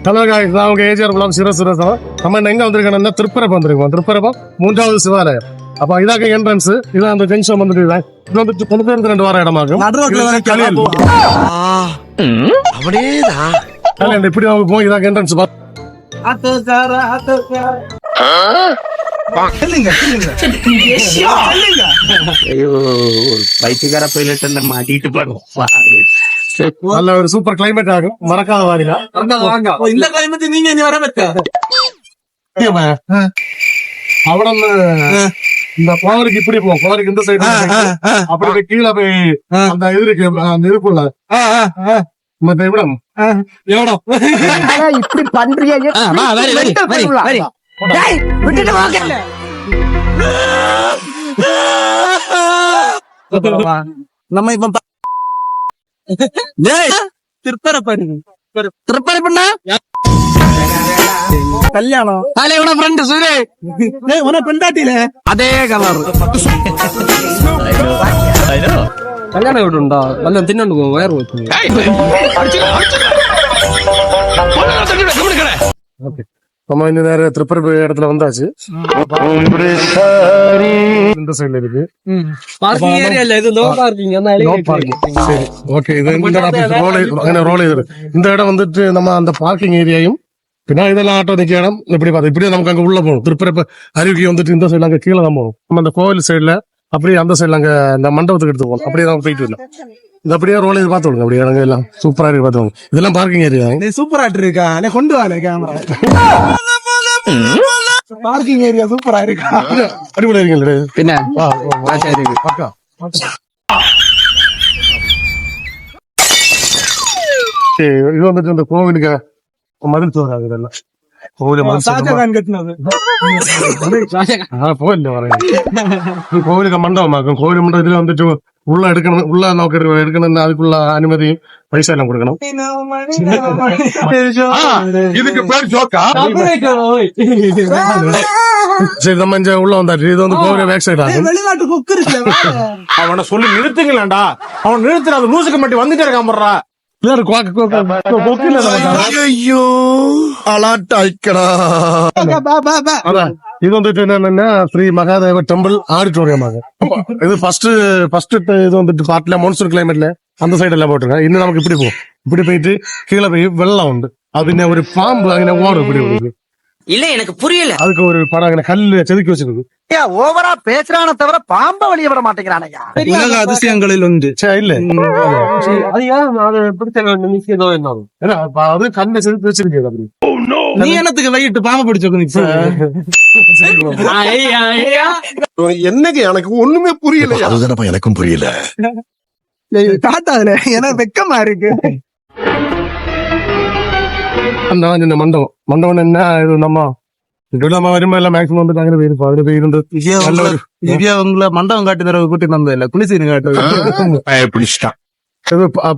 Hello guys, நான் உங்க AGR Ghulam சிரசுரசம். நம்ம எங்க வந்திருக்கோம்னா திருப்பரப்பு வந்திருக்கோம். திருப்பரப்பம் 3வது சிவாலயம். அப்ப இதாக்க என்ட்ரன்ஸ். இதான் அந்த ஜங்ஷன் வந்துட்டு இது வந்துட்டு 92 வார இடமாகும். இப்படி அவங்க போய் இதாக்க என்ட்ரன்ஸ் நல்ல ஒரு சூப்பர் கிளைமேட் ஆகும். மறக்காத வாரில இந்த கிளைமேட் நீங்க வர அவன இந்த குளவருக்கு இப்படி போவோம். குளவருக்கு இந்த சைடு அப்படி கீழே போய் அந்த இது இருக்கு, அந்த இருக்குல்ல மத்த இடம் இப்படி பண்றீங்க. நம்ம இப்ப திருப்பரப்பண்ணா கல்யாணம் ஃப்ரெண்ட் சுரே பெண்டாட்டில அதே கலர் கல்யாணம் விட்டுண்டா நல்ல தின்னு வயர் நம்ம இந்த நேரம் திருப்பரப்பு இடத்துல வந்தாச்சு. இந்த சைடுல இருக்கு பார்க்கிங் ஏரியா இல்ல, இது நோ பார்க்கிங். சரி, ஓகே. இது இந்த இடம் வந்துட்டு நம்ம அந்த பார்க்கிங் ஏரியாயும் பின்னா இதெல்லாம் ஆட்டோ நிக்க இடம். இப்படி பார்த்தா இப்படியே நமக்கு அங்க உள்ள போகணும். திருப்பரப்பு அருவிக்கு வந்துட்டு இந்த சைடுல அங்க கீழே தான் போகணும். நம்ம அந்த கோவில் சைடுல அப்படியே அந்த சைடுல அங்க இந்த மண்டபத்துக்கு எடுத்து போகணும். அப்படியே தான் போயிட்டு வரலாம். இது அப்படியே ரோல இது பார்த்து விடுங்க. அப்படியே இடங்க எல்லாம் சூப்பரா இருக்கு பார்த்து. இதெல்லாம் பார்க்கிங் ஏரியா சூப்பரா இருக்கா? கொண்டு வாங்க கேமரா. பார்க்கிங் ஏரியா சூப்பரா இருக்கா? அடிப்படை இருக்கீங்க பின்ன இது வந்துட்டு இந்த கோவிலுக்கு மதில் சோறு ஆகுது. இதெல்லாம் கோவிலுக்கு மண்டபமாக்கும். கோவில் மண்டபத்துல வந்துட்டு உள்ள எடுக்கணும், உள்ள நோக்க எடுக்கணும். அதுக்குள்ள அனுமதி பைசா எல்லாம் கொடுக்கணும். இதுக்கு பேர் ஜோக்கா? சரி, நம்ம இங்க உள்ள வந்தாச்சு. இது வந்து கோவில் பேக் சைடு ஆகும். அவனை சொல்லி நிறுத்துங்களேன்டா. அவன் நிறுத்துற அது லூசுக்கு மட்டும் வந்துட்டே இருக்காமறா. இது வந்துட்டு என்னன்னா ஸ்ரீ மகாதேவ டெம்பிள் ஆடிட்டோரியம் ஆகும். இது ஃபர்ஸ்ட் இது வந்துட்டு பாட்டுல மான்சூன் கிளைமேட்ல அந்த சைடு எல்லாம் போட்டிருக்காங்க. இன்னும் நமக்கு இப்படி போகும். இப்படி போயிட்டு கீழே போய் வெள்ளம் உண்டு. அது என்ன ஒரு பாம்பு அங்கே ஓடும். இப்படி இல்ல, எனக்கு புரியல. அதுக்கு ஒரு படம் அங்கே கல்லு செதுக்கி வச்சிருக்கு. ஓவரா பேசுறான தவிர பாம்ப வெளியே விட மாட்டேங்கிறானையா. உலக அதிசயங்களில் உண்டு. இல்ல அது கல்ல செதுக்கி வச்சிருக்கு. அப்படி நீ என்னத்துக்கு வெயிட்டு பாம்பு பிடிச்சிருக்கு? என்னங்க எனக்கு ஒண்ணுமே புரியல. அதுதானப்பா எனக்கும் புரியல. காட்டாதுல எனக்கு வெக்கமா இருக்கு. அந்த மண்டபம் என்ன இது நம்ம வரும்போ எல்லாம் மேக்சிமம் வந்துட்டு அங்கே இருந்து உங்களை மண்டபம் காட்டி தர கூட்டி வந்தது இல்ல, குளிச்சு காட்டு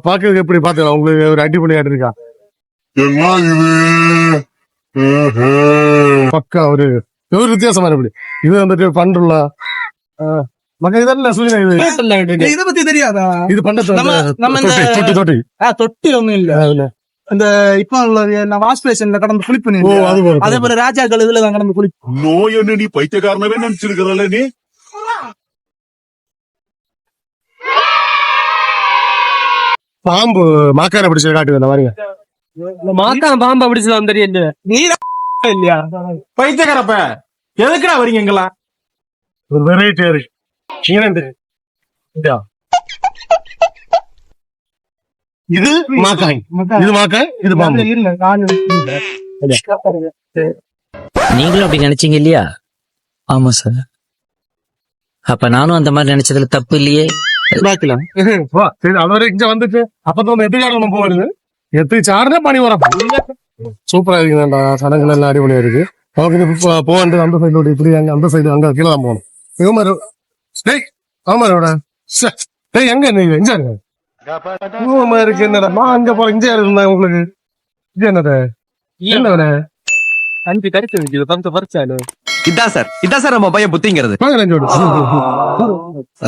பாக்குறதுக்கு எப்படி பாத்துக்கலாம். உங்களுக்கு ஒரு அடிப்படை இருக்கா? பக்கா ஒரு வித்தியாசமா இப்படி. இது வந்துட்டு பண்டுள்ள மக்கள் இதெல்லாம் சூழ்நிலை இதை பத்தி தெரியாதா? இது பண்ட தொட்டி ஒண்ணும் இல்ல. இந்த இப்ப வாஷ் பேஷன்ல கடந்து குளிப்பு, அதே போல ராஜாக்கள் இதுலதான் கடந்து குளிப்பு. நோய் நீ பைத்தியக்காரனவே நினைச்சிருக்கிறல்ல நீ. பாம்பு மாக்கான பிடிச்ச காட்டுது அந்த மாதிரிங்க. மாக்கான பாம்பு பிடிச்சதான் தெரியல. நீ இல்லையா பைத்தியக்காரப்ப எதுக்குடா வரீங்க எங்களா? ஒரு வெரைட்டி இருக்கு. இது மாக்காய், இது மாக்காய், இது பாம்பு. நீங்களும் அப்படி நினைச்சீங்க இல்லையா? ஆமா சார். அப்ப நானும் அந்த மாதிரி நினைச்சதுல தப்பு இல்லையே. அது இங்க வந்துட்டு அப்பதான் எத்திரிக்காரம் போவாரு. எத்திரிச்சாருன்னா பணி வர சூப்பரா இருக்குதாண்டா. சடங்குகள் எல்லாம் அடிப்படையா இருக்கு. போவாண்டு அந்த சைடு இப்படி அங்க அந்த சைடு அங்க கீழே தான் போகணும். எங்க எங்க இருக்கு? என்னடா அங்க போற இங்க இருந்தா உங்களுக்கு இது என்னது? என்ன அஞ்சு கடிச்சு பந்து பறிச்சாலு. இதான் சார் நம்ம பையன் புத்திங்கிறது.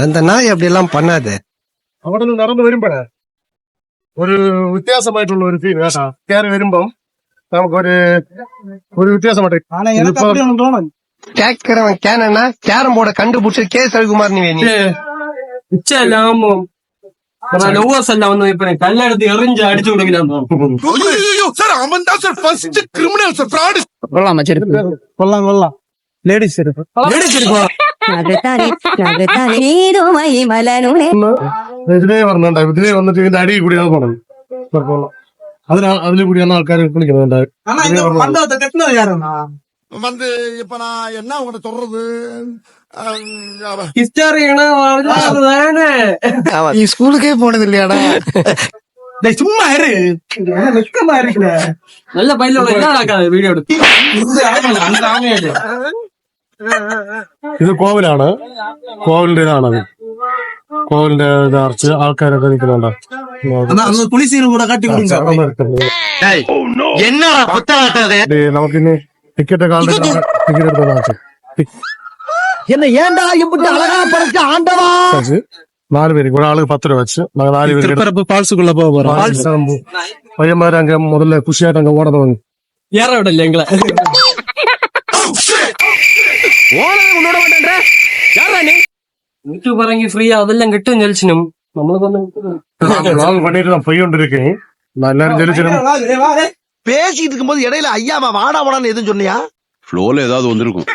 அந்த நாய் அப்படி எல்லாம் பண்ணாது. അവിടെ നടന്നു വരുമ്പോഴേ ഒരു വ്യത്യാസമായിട്ടുള്ള ഒരു ഫീൽ കേട്ടാ. കയറി വരുമ്പം நமக்கு ஒரு வித்தியாசம் மாட்டேன். ஆனா எனக்கு இப்போ- அப்படி ஒண்ணு தோணும். கேக்குறவன் கேனா கேரம் போர்டை கண்டுபிடிச்சு கே ரவிக்குமார் நீ வேணி கல்லெடுத்து எறிஞ்சு அடிச்சு விடுகிறான். சார் அவன் தான் sir first criminal sir fraud. கொல்லாம் லேடிஸ் இருக்கு. ഇതിലേ പറഞ്ഞുണ്ടായി. ഇതിലേ വന്നിട്ട് ഇതിന്റെ അടി കൂടിയാണ് പോണത്. പോകலாம். അതിൽ കൂടിയാണ് ആൾക്കാർ കുളിക്കുന്നുണ്ടായി. ஆனா இந்த மண்டபத்தை கட்டினது யாருன்னா வந்து இப்ப நான் என்ன உங்கள்ட்ட சொல்றது நீ ஸ்கூலுக்கே போனது இல்லையாடா? டேய், சும்மா இரு. வெக்கமா இருக்குல. நல்ல பையில வீடியோ எடுத்து ഇത് കോവിലാണ്. കോവിലിന്റെ ഇതാണത്. കോവിലിന്റെ ഇത് അറച്ച് ആൾക്കാരൊക്കെ നിൽക്കുന്നുണ്ട്. குளிசீர் கூட கட்டி கொடுங்க. നമുക്കിനി ടിക്കറ്റ് കാർഡ് ടിക്കറ്റ് എടുത്ത് കാണിച്ചു. என்ன ஏன்டா இப்படி அழகா படைச்ச ஆண்டவா? 4 പേര് ഒരാള് 10 രൂപ വെച്ച് நாங்க 4 പേര് திருப்பரப்பு பால்ஸுக்குள்ள போக போறோம். பையன்மாര് அங்க முதல்ல குஷியாட்டு அங்க ஓட தொடങ്ങി. ஏற விடல எங்களை. வீட்டு பறங்கி ஃப்ரீயா அதெல்லாம் கிட்டும் ஜெலிச்சினும் நாங்கள் பண்ணிட்டு நான் போய்கொண்டிருக்கேன். நான் எல்லாரும் ஜெலிச்சிடும். பேசிட்டு இருக்கும்போது இடையில ஐயாமா வாடா வாடான்னு எதுவும் சொன்னியா? ஃப்ளோல ஏதாவது வந்திருக்கும்.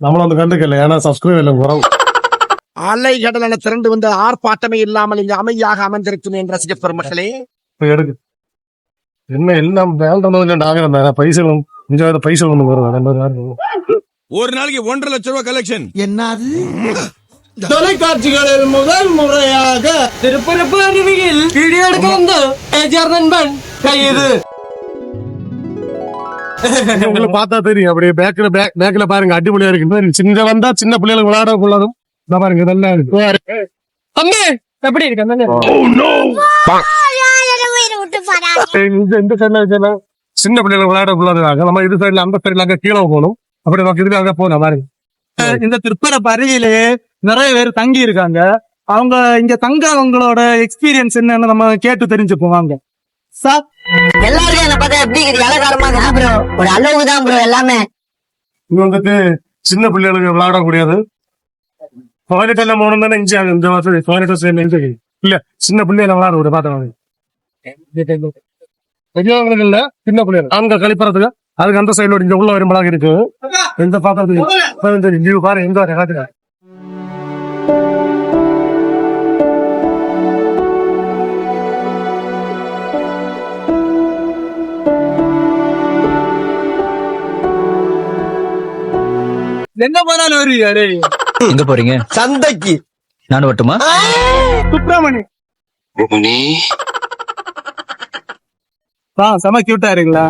நம்மள வந்து கண்டுக்கல. ஏன்னா சப்ஸ்கிரைப் எல்லாம் குறவு. அலை கடலான திரண்டு வந்த ஆர்ப்பாட்டமே இல்லாமல் இங்கு அமைதியாக அமர்ந்திருக்கும் என்ற ரசிக பெருமக்களே, போய் எடுக்கு. என்ன எல்லாம் வேண்டாம் ஆகிறேன். பைசலும் கொஞ்சம் பைசல் ஒண்ணு வருது. ஒரு நாளைக்கு 1.5 லட்சம் ரூபாய் கலெக்ஷன். என்னது தொலைக்காட்சிகளில் முதல் முறையாக திருப்பரப்பு அருவியில் வீடியோ எடுக்க வந்த ஏஜார் நண்பன் கைது. உங்களுக்கு பார்த்தா தெரியும். அப்படியே பேக்ல பாருங்க அடிப்படையா இருக்கு. சின்ன வந்தா சின்ன பிள்ளைகளுக்கு விளையாட கொள்ளாதும். பாருங்க நல்லா இருக்கு. அம்மே எப்படி இருக்கு? இந்த சைட்ல சின்ன பிள்ளைகளுக்கு விளையாட கொள்ளாதுனாங்க. நம்ம இது சைட்ல அந்த சைட்ல அங்க கீழே போகணும். அப்படி நமக்கு இதுல அங்க போகணும் பாருங்க. இந்த திருப்பரப்பு அருவியிலே நிறைய பேர் தங்கி இருக்காங்க. அவங்க இங்க தங்கவங்களோட எக்ஸ்பீரியன்ஸ் என்னன்னு நம்ம கேட்டு தெரிஞ்சுப்போம் வாங்க. சார் எல்லாரும் என்ன பார்த்தா எப்படி இலகாரமா ப்ரோ? ஒரு அளவுக்கு தான் ப்ரோ எல்லாமே. இது வந்துட்டு சின்ன பிள்ளைகளுக்கு விளையாடக்கூடியது. டாய்லெட் எல்லாம் போகணும் தானே இஞ்சி ஆகும். இந்த மாசம் டாய்லெட் இல்ல சின்ன பிள்ளைகளை விளையாட பார்த்தவங்க பெரியவங்களுக்கு இல்ல சின்ன பிள்ளைகள் அங்க கழிப்பறதுக்கு அதுக்கு அந்த சைட்ல இங்க உள்ள வரும்பலாக இருக்கு. எந்த பாத்திரத்துக்கு பாரு எங்க வர காட்டுங்க. எங்க போனாலும் வருவாரு. எங்க போறீங்க? சந்தைக்கு நானும் வட்டுமா? சுப்பிரமணி செம கியூட்டா இருக்குங்களா?